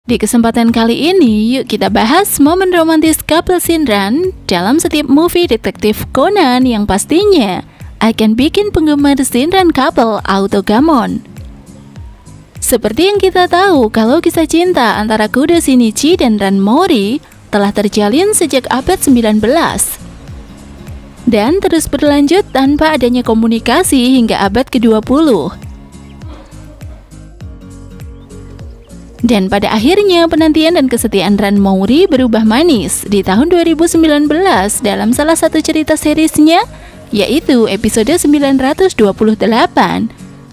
Di kesempatan kali ini, yuk kita bahas momen romantis couple Shinran dalam setiap movie detektif Conan yang pastinya akan bikin penggemar Shinran couple autogamon. Seperti yang kita tahu, kalau kisah cinta antara kuda Shinichi dan Ran Mori telah terjalin sejak abad 19 dan terus berlanjut tanpa adanya komunikasi hingga abad ke-20. Dan pada akhirnya penantian dan kesetiaan Ran Mori berubah manis di tahun 2019 dalam salah satu cerita seriesnya, yaitu episode 928.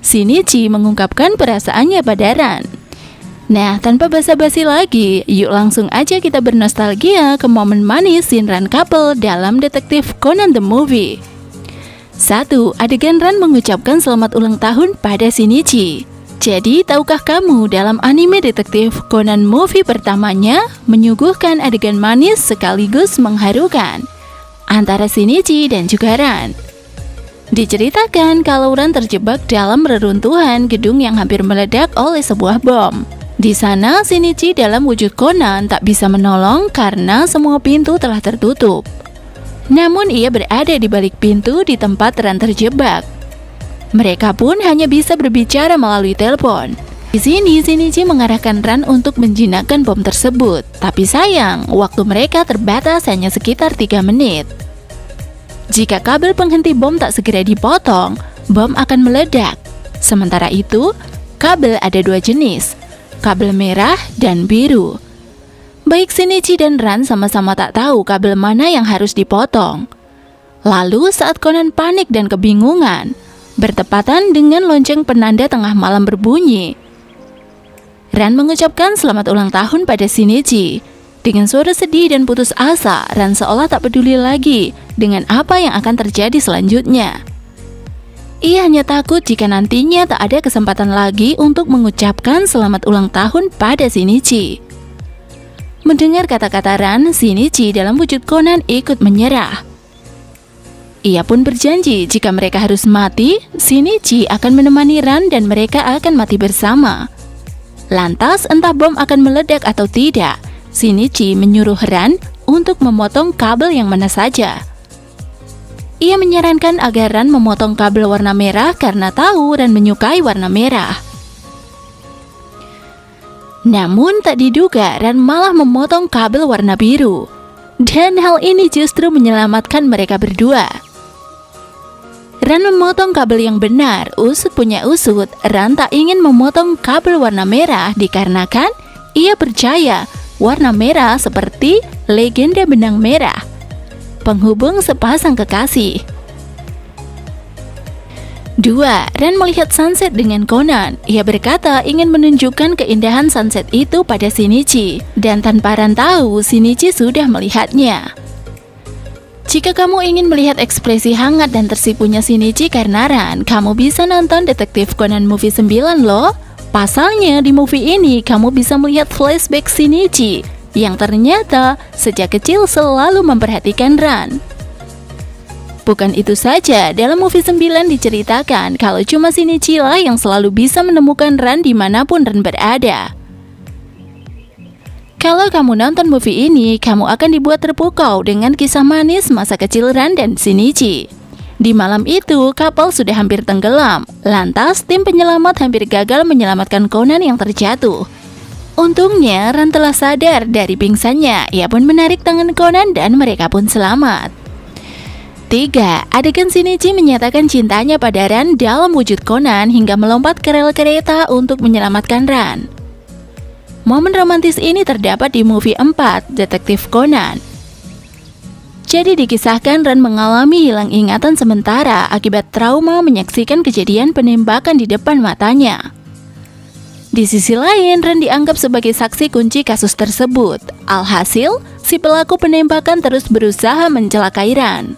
Shinichi mengungkapkan perasaannya pada Ran. Nah, tanpa basa-basi lagi, yuk langsung aja kita bernostalgia ke momen manis Shinran couple dalam detektif Conan the Movie. 1. Adegan Ran mengucapkan selamat ulang tahun pada Shinichi. Jadi, tahukah kamu dalam anime detektif Conan movie pertamanya menyuguhkan adegan manis sekaligus mengharukan antara Shinichi dan juga Ran. Diceritakan kalau Ran terjebak dalam reruntuhan gedung yang hampir meledak oleh sebuah bom. Di sana, Shinichi dalam wujud Conan tak bisa menolong karena semua pintu telah tertutup. Namun ia berada di balik pintu di tempat Ran terjebak. Mereka pun hanya bisa berbicara melalui telepon. Di sini, Shinichi mengarahkan Ran untuk menjinakkan bom tersebut. Tapi sayang, waktu mereka terbatas hanya sekitar 3 menit. Jika kabel penghenti bom tak segera dipotong, bom akan meledak. Sementara itu, kabel ada 2 jenis, kabel merah dan biru. Baik Shinichi dan Ran sama-sama tak tahu kabel mana yang harus dipotong. Lalu saat Conan panik dan kebingungan, bertepatan dengan lonceng penanda tengah malam berbunyi, Ran mengucapkan selamat ulang tahun pada Shinichi. Dengan suara sedih dan putus asa, Ran seolah tak peduli lagi dengan apa yang akan terjadi selanjutnya. Ia hanya takut jika nantinya tak ada kesempatan lagi untuk mengucapkan selamat ulang tahun pada Shinichi. Mendengar kata-kata Ran, Shinichi dalam wujud Conan ikut menyerah. Ia pun berjanji jika mereka harus mati, Shinichi akan menemani Ran dan mereka akan mati bersama. Lantas entah bom akan meledak atau tidak, Shinichi menyuruh Ran untuk memotong kabel yang mana saja. Ia menyarankan agar Ran memotong kabel warna merah karena tahu Ran menyukai warna merah. Namun tak diduga Ran malah memotong kabel warna biru. Dan hal ini justru menyelamatkan mereka berdua. Ran memotong kabel yang benar, usut punya usut. Ran tak ingin memotong kabel warna merah dikarenakan ia percaya warna merah seperti legenda benang merah, penghubung sepasang kekasih. 2. Ran melihat sunset dengan Conan. Ia berkata ingin menunjukkan keindahan sunset itu pada Shinichi, dan tanpa Ran tahu, Shinichi sudah melihatnya. Jika kamu ingin melihat ekspresi hangat dan tersipunya Shinichi karena Ran, kamu bisa nonton detektif Conan movie 9 loh. Pasalnya di movie ini kamu bisa melihat flashback Shinichi yang ternyata sejak kecil selalu memperhatikan Ran. Bukan itu saja, dalam movie 9 diceritakan kalau cuma Shinichi lah yang selalu bisa menemukan Ran dimanapun Ran berada. Kalau kamu nonton movie ini, kamu akan dibuat terpukau dengan kisah manis masa kecil Ran dan Shinichi. Di malam itu, kapal sudah hampir tenggelam. Lantas, tim penyelamat hampir gagal menyelamatkan Conan yang terjatuh. Untungnya, Ran telah sadar dari pingsannya. Ia pun menarik tangan Conan dan mereka pun selamat. 3. Adegan Shinichi menyatakan cintanya pada Ran dalam wujud Conan hingga melompat ke rel kereta untuk menyelamatkan Ran. Momen romantis ini terdapat di movie 4, Detektif Conan. Jadi dikisahkan Ran mengalami hilang ingatan sementara akibat trauma menyaksikan kejadian penembakan di depan matanya. Di sisi lain, Ran dianggap sebagai saksi kunci kasus tersebut. Alhasil, si pelaku penembakan terus berusaha mencelakai Ran.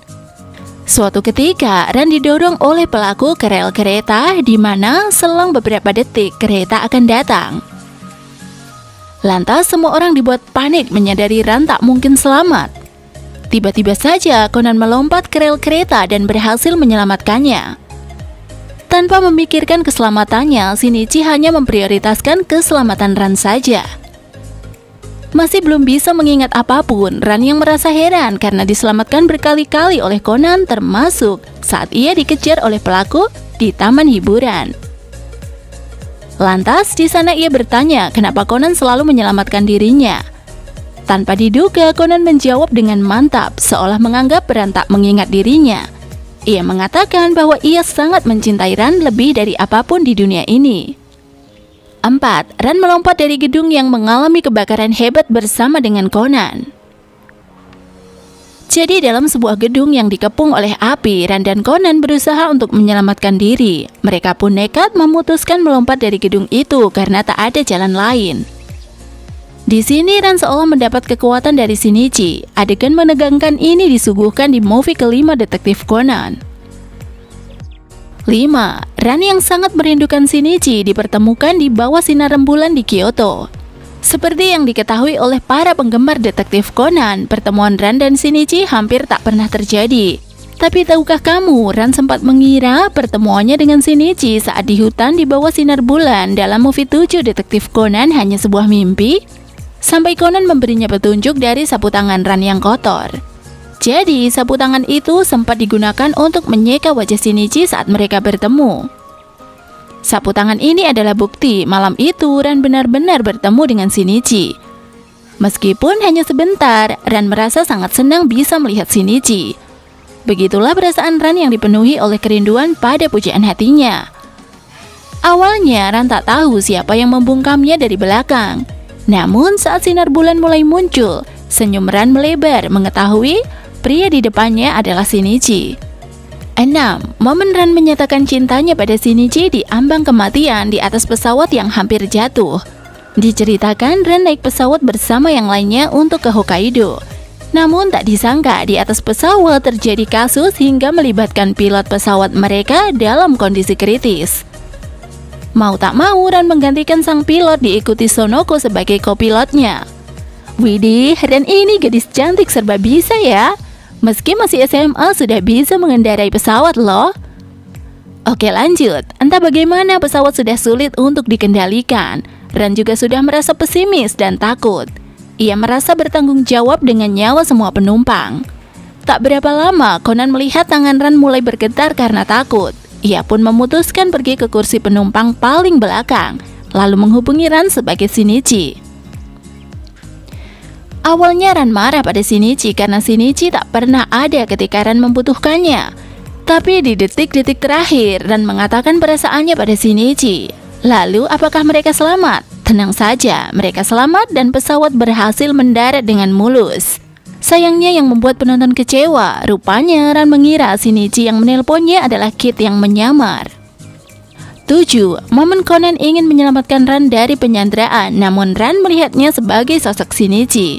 Suatu ketika, Ran didorong oleh pelaku ke rel kereta di mana selang beberapa detik kereta akan datang. Lantas semua orang dibuat panik menyadari Ran tak mungkin selamat. Tiba-tiba saja Conan melompat ke rel kereta dan berhasil menyelamatkannya. Tanpa memikirkan keselamatannya, Shinichi hanya memprioritaskan keselamatan Ran saja. Masih belum bisa mengingat apapun, Ran yang merasa heran karena diselamatkan berkali-kali oleh Conan, termasuk saat ia dikejar oleh pelaku di taman hiburan. Lantas di sana ia bertanya kenapa Conan selalu menyelamatkan dirinya. Tanpa diduga, Conan menjawab dengan mantap, seolah menganggap Ran tak mengingat dirinya. Ia mengatakan bahwa ia sangat mencintai Ran lebih dari apapun di dunia ini. 4. Ran melompat dari gedung yang mengalami kebakaran hebat bersama dengan Conan. Jadi dalam sebuah gedung yang dikepung oleh api, Ran dan Conan berusaha untuk menyelamatkan diri. Mereka pun nekat memutuskan melompat dari gedung itu karena tak ada jalan lain. Di sini Ran seolah mendapat kekuatan dari Shinichi. Adegan menegangkan ini disuguhkan di movie kelima Detektif Conan. 5. Ran yang sangat merindukan Shinichi dipertemukan di bawah sinar rembulan di Kyoto. Seperti yang diketahui oleh para penggemar Detektif Conan, pertemuan Ran dan Shinichi hampir tak pernah terjadi. Tapi tahukah kamu, Ran sempat mengira pertemuannya dengan Shinichi saat di hutan di bawah sinar bulan dalam movie 7 Detektif Conan hanya sebuah mimpi? Sampai Conan memberinya petunjuk dari sapu tangan Ran yang kotor. Jadi, sapu tangan itu sempat digunakan untuk menyeka wajah Shinichi saat mereka bertemu. Sapu tangan ini adalah bukti malam itu Ran benar-benar bertemu dengan Shinichi. Meskipun hanya sebentar, Ran merasa sangat senang bisa melihat Shinichi. Begitulah perasaan Ran yang dipenuhi oleh kerinduan pada pujaan hatinya. Awalnya Ran tak tahu siapa yang membungkamnya dari belakang. Namun saat sinar bulan mulai muncul, senyum Ran melebar mengetahui pria di depannya adalah Shinichi. 6. Momen Ran menyatakan cintanya pada Shinichi di ambang kematian di atas pesawat yang hampir jatuh. Diceritakan Ran naik pesawat bersama yang lainnya untuk ke Hokkaido. Namun tak disangka di atas pesawat terjadi kasus hingga melibatkan pilot pesawat mereka dalam kondisi kritis. Mau tak mau Ran menggantikan sang pilot diikuti Sonoko sebagai kopilotnya. Widih, Ran ini gadis cantik serba bisa ya. Meski masih SMA sudah bisa mengendarai pesawat loh. Oke lanjut, entah bagaimana pesawat sudah sulit untuk dikendalikan. Ran juga sudah merasa pesimis dan takut. Ia merasa bertanggung jawab dengan nyawa semua penumpang. Tak berapa lama Conan melihat tangan Ran mulai bergetar karena takut. Ia pun memutuskan pergi ke kursi penumpang paling belakang, lalu menghubungi Ran sebagai Shinichi. Awalnya Ran marah pada Shinichi karena Shinichi tak pernah ada ketika Ran membutuhkannya. Tapi di detik-detik terakhir, Ran mengatakan perasaannya pada Shinichi. Lalu apakah mereka selamat? Tenang saja, mereka selamat dan pesawat berhasil mendarat dengan mulus. Sayangnya yang membuat penonton kecewa, rupanya Ran mengira Shinichi yang menelponnya adalah Kid yang menyamar. 7. Momen Conan ingin menyelamatkan Ran dari penyanderaan, namun Ran melihatnya sebagai sosok Shinichi.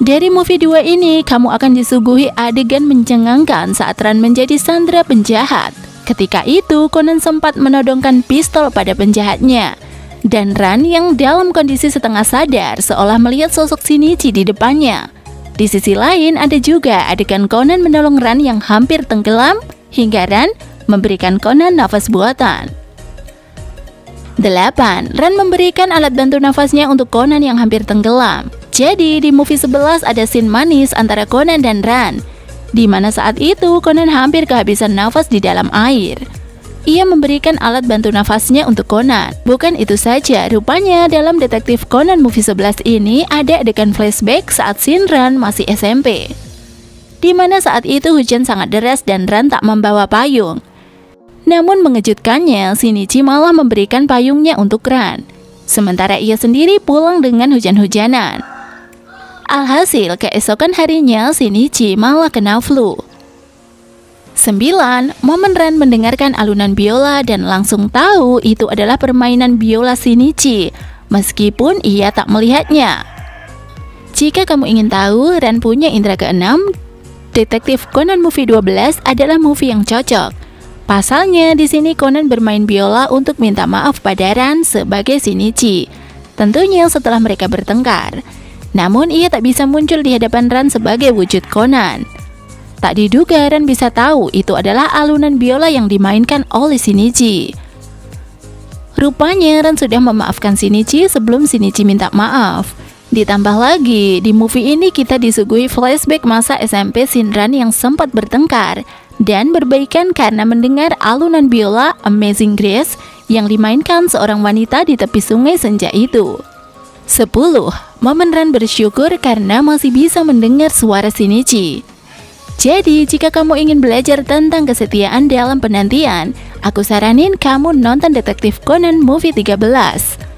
Dari movie 2 ini, kamu akan disuguhi adegan mencengangkan saat Ran menjadi sandera penjahat. Ketika itu, Conan sempat menodongkan pistol pada penjahatnya. Dan Ran yang dalam kondisi setengah sadar seolah melihat sosok Shinichi di depannya. Di sisi lain, ada juga adegan Conan menolong Ran yang hampir tenggelam, hingga Ran memberikan Conan nafas buatan. 8. Ran memberikan alat bantu nafasnya untuk Conan yang hampir tenggelam. Jadi di movie 11 ada scene manis antara Conan dan Ran, di mana saat itu Conan hampir kehabisan nafas di dalam air. Ia memberikan alat bantu nafasnya untuk Conan. Bukan itu saja, rupanya dalam Detektif Conan movie 11 ini ada adegan flashback saat scene Ran masih SMP, di mana saat itu hujan sangat deras dan Ran tak membawa payung. Namun mengejutkannya, Shinichi malah memberikan payungnya untuk Ran, sementara ia sendiri pulang dengan hujan-hujanan. Alhasil, keesokan harinya Shinichi malah kena flu. 9. Momen Ran mendengarkan alunan biola dan langsung tahu itu adalah permainan biola Shinichi, meskipun ia tak melihatnya. Jika kamu ingin tahu, Ran punya indera keenam, Detektif Conan movie 12 adalah movie yang cocok. Pasalnya, di sini Conan bermain biola untuk minta maaf pada Ran sebagai Shinichi. Tentunya setelah mereka bertengkar. Namun ia tak bisa muncul di hadapan Ran sebagai wujud Conan. Tak diduga Ran bisa tahu itu adalah alunan biola yang dimainkan oleh Shinichi. Rupanya Ran sudah memaafkan Shinichi sebelum Shinichi minta maaf. Ditambah lagi, di movie ini kita disuguhi flashback masa SMP Shinran yang sempat bertengkar dan berbaikan karena mendengar alunan biola Amazing Grace yang dimainkan seorang wanita di tepi sungai senja itu. 10. Momen Ran bersyukur karena masih bisa mendengar suara Shinichi. Jadi, jika kamu ingin belajar tentang kesetiaan dalam penantian, aku saranin kamu nonton Detektif Conan Movie 13.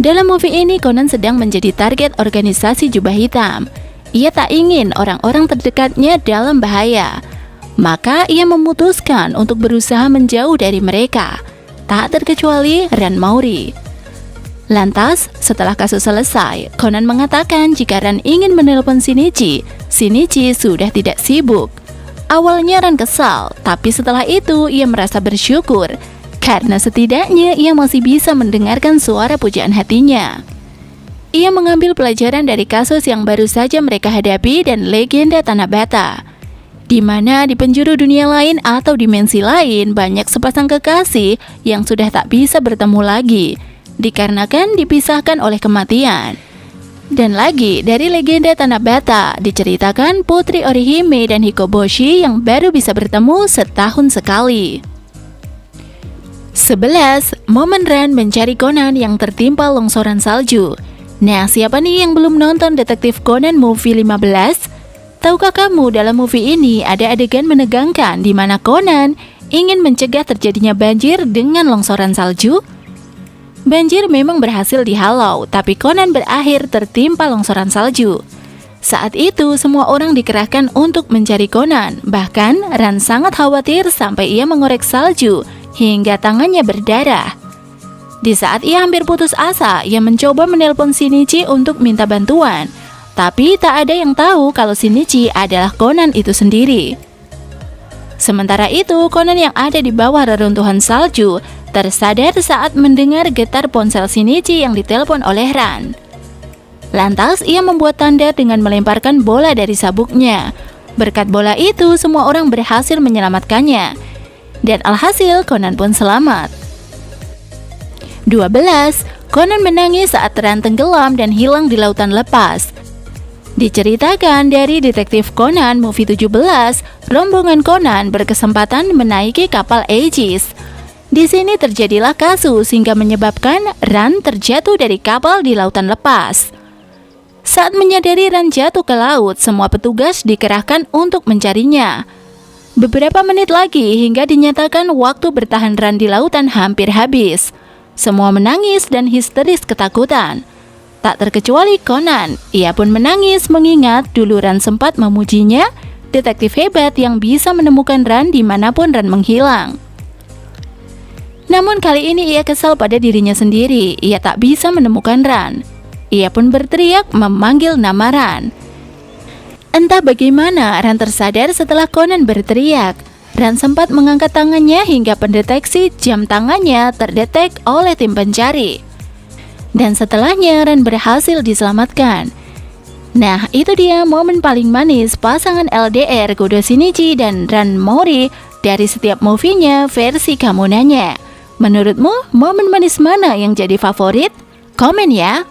Dalam movie ini, Conan sedang menjadi target organisasi jubah hitam. Ia tak ingin orang-orang terdekatnya dalam bahaya. Maka ia memutuskan untuk berusaha menjauh dari mereka, tak terkecuali Ran Mori. Lantas, setelah kasus selesai, Conan mengatakan jika Ran ingin menelpon Shinichi, Shinichi sudah tidak sibuk. Awalnya Ran kesal, tapi setelah itu ia merasa bersyukur karena setidaknya ia masih bisa mendengarkan suara pujaan hatinya. Ia mengambil pelajaran dari kasus yang baru saja mereka hadapi dan legenda Tanah Bata, di mana di penjuru dunia lain atau dimensi lain banyak sepasang kekasih yang sudah tak bisa bertemu lagi, dikarenakan dipisahkan oleh kematian. Dan lagi, dari legenda Tanah Bata diceritakan Putri Orihime dan Hikoboshi yang baru bisa bertemu setahun sekali. 11. Momen Ran mencari Conan yang tertimpa longsoran salju. Nah, siapa nih yang belum nonton Detektif Conan Movie 15? Tahukah kamu dalam movie ini ada adegan menegangkan di mana Conan ingin mencegah terjadinya banjir dengan longsoran salju? Banjir memang berhasil dihalau, tapi Conan berakhir tertimpa longsoran salju. Saat itu, semua orang dikerahkan untuk mencari Conan. Bahkan, Ran sangat khawatir sampai ia mengorek salju hingga tangannya berdarah. Di saat ia hampir putus asa, ia mencoba menelpon Shinichi untuk minta bantuan. Tapi tak ada yang tahu kalau Shinichi adalah Conan itu sendiri. Sementara itu, Conan yang ada di bawah reruntuhan salju tersadar saat mendengar getar ponsel Shinichi yang ditelepon oleh Ran. Lantas ia membuat tanda dengan melemparkan bola dari sabuknya. Berkat bola itu, semua orang berhasil menyelamatkannya. Dan alhasil Conan pun selamat. 12. Conan menangis saat Ran tenggelam dan hilang di lautan lepas. Diceritakan dari Detektif Conan Movie 17, rombongan Conan berkesempatan menaiki kapal Aegis. Di sini terjadilah kasus hingga menyebabkan Ran terjatuh dari kapal di lautan lepas. Saat menyadari Ran jatuh ke laut, semua petugas dikerahkan untuk mencarinya. Beberapa menit lagi hingga dinyatakan waktu bertahan Ran di lautan hampir habis. Semua menangis dan histeris ketakutan. Tak terkecuali Conan, ia pun menangis mengingat dulu Ran sempat memujinya, detektif hebat yang bisa menemukan Ran dimanapun Ran menghilang. Namun kali ini ia kesal pada dirinya sendiri, ia tak bisa menemukan Ran. Ia pun berteriak memanggil nama Ran. Entah bagaimana Ran tersadar setelah Conan berteriak. Ran sempat mengangkat tangannya hingga pendeteksi jam tangannya terdetek oleh tim pencari. Dan setelahnya Ran berhasil diselamatkan. Nah, itu dia momen paling manis pasangan LDR Godo Shinichi dan Ran Mori dari setiap movie-nya versi Kamu Nanya. Menurutmu, momen manis mana yang jadi favorit? Komen ya!